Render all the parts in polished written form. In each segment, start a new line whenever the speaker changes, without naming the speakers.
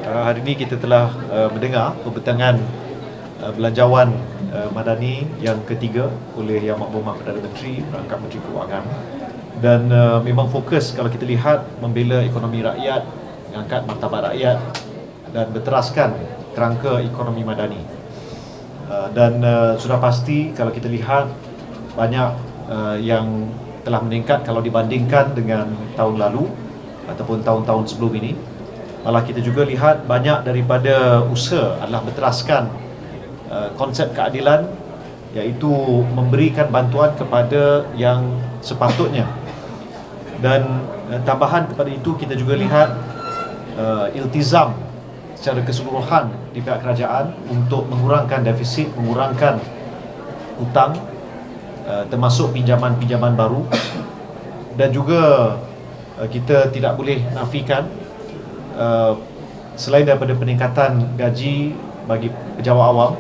Hari ini kita telah mendengar pembentangan belanjawan madani yang ketiga oleh Yang Maklumat Perdana Menteri, Perangkat Menteri Kewangan. Dan memang fokus kalau kita lihat membela ekonomi rakyat, mengangkat martabat rakyat dan berteraskan kerangka ekonomi madani. Dan sudah pasti kalau kita lihat banyak yang telah meningkat kalau dibandingkan dengan tahun lalu ataupun tahun-tahun sebelum ini. Malah kita juga lihat banyak daripada usaha adalah berteraskan konsep keadilan, iaitu memberikan bantuan kepada yang sepatutnya. Dan tambahan kepada itu, kita juga lihat iltizam secara keseluruhan di pihak kerajaan untuk mengurangkan defisit, mengurangkan hutang, termasuk pinjaman-pinjaman baru. Dan juga kita tidak boleh nafikan selain daripada peningkatan gaji bagi pejabat awam,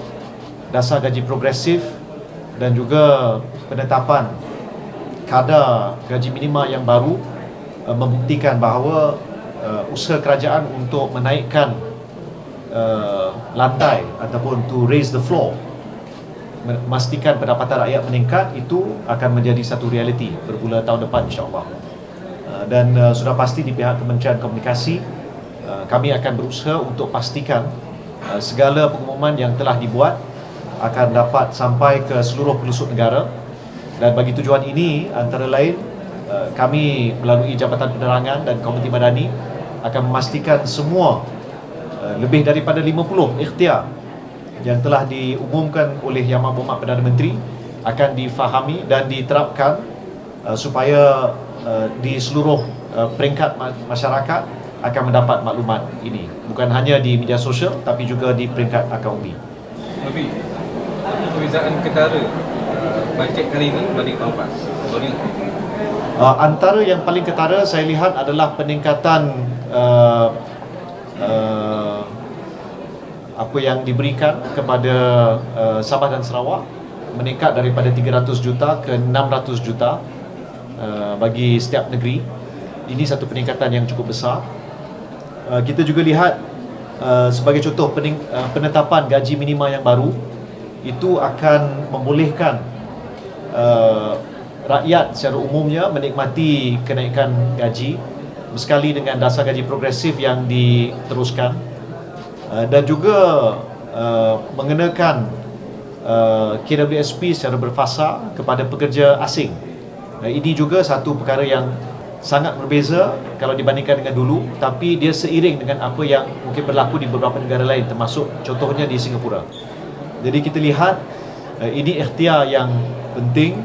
dasar gaji progresif dan juga penetapan kadar gaji minima yang baru membuktikan bahawa usaha kerajaan untuk menaikkan lantai ataupun to raise the floor, memastikan pendapatan rakyat meningkat, itu akan menjadi satu realiti bermula tahun depan insya-Allah. Dan sudah pasti di pihak Kementerian Komunikasi kami akan berusaha untuk pastikan segala pengumuman yang telah dibuat akan dapat sampai ke seluruh pelosok negara. Dan bagi tujuan ini, antara lain, kami melalui Jabatan Penerangan dan Komiti Madani akan memastikan semua lebih daripada 50 ikhtiar yang telah diumumkan oleh Yang Maklumat Perdana Menteri akan difahami dan diterapkan supaya di seluruh peringkat masyarakat akan mendapat maklumat ini, bukan hanya di media sosial tapi juga di peringkat akaunti.
Lebih perbezaan ketara bajet kali ini berbanding tahun lepas.
Antara yang paling ketara saya lihat adalah peningkatan apa yang diberikan kepada Sabah dan Sarawak, meningkat daripada 300 juta ke 600 juta bagi setiap negeri. Ini satu peningkatan yang cukup besar. Kita juga lihat sebagai contoh penetapan gaji minima yang baru itu akan membolehkan rakyat secara umumnya menikmati kenaikan gaji sekali dengan dasar gaji progresif yang diteruskan, dan juga mengenakan KWSP secara berfasa kepada pekerja asing. Ini juga satu perkara yang sangat berbeza kalau dibandingkan dengan dulu, tapi dia seiring dengan apa yang mungkin berlaku di beberapa negara lain, termasuk contohnya di Singapura. Jadi kita lihat ini ikhtiar yang penting.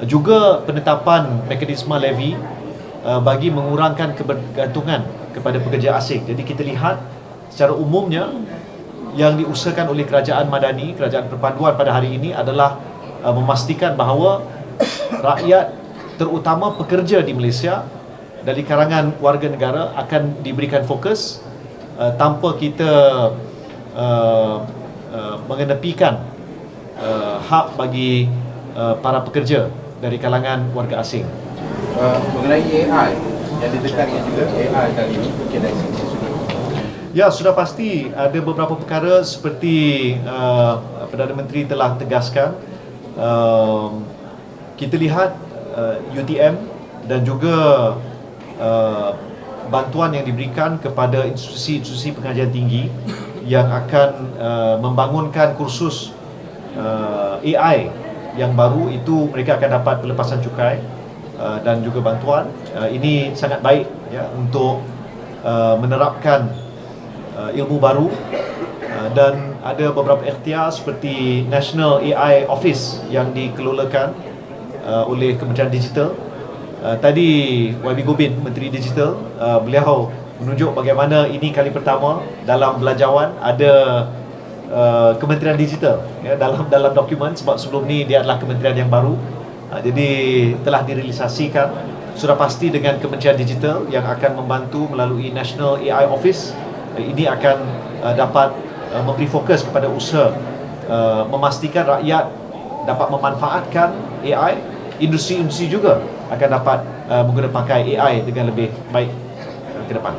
Juga penetapan mekanisme levy bagi mengurangkan kebergantungan kepada pekerja asing. Jadi kita lihat secara umumnya yang diusahakan oleh Kerajaan Madani, Kerajaan Perpaduan pada hari ini adalah memastikan bahawa rakyat, terutama pekerja di Malaysia dari kalangan warga negara, akan diberikan fokus tanpa kita mengenepikan hak bagi para pekerja dari kalangan warga asing.
Mengenai AI yang ditekankan juga, AI kali ini mungkin dari sisi sudut.
Ya, sudah pasti ada beberapa perkara seperti Perdana Menteri telah tegaskan. Kita lihat UTM dan juga bantuan yang diberikan kepada institusi-institusi pengajian tinggi yang akan membangunkan kursus AI yang baru, itu mereka akan dapat pelepasan cukai dan juga bantuan. Ini sangat baik ya untuk menerapkan ilmu baru. Dan ada beberapa ikhtiar seperti National AI Office yang dikelolakan oleh Kementerian Digital. Tadi YB Gobin, Menteri Digital, beliau menunjuk bagaimana ini kali pertama dalam belanjawan ada Kementerian Digital ya, dalam dokumen, sebab sebelum ni dia adalah kementerian yang baru. Jadi telah direalisasikan. Sudah pasti dengan Kementerian Digital yang akan membantu melalui National AI Office, ini akan dapat memberi fokus kepada usaha memastikan rakyat dapat memanfaatkan AI. Industri-industri juga akan dapat menggunakan AI dengan lebih baik ke depan.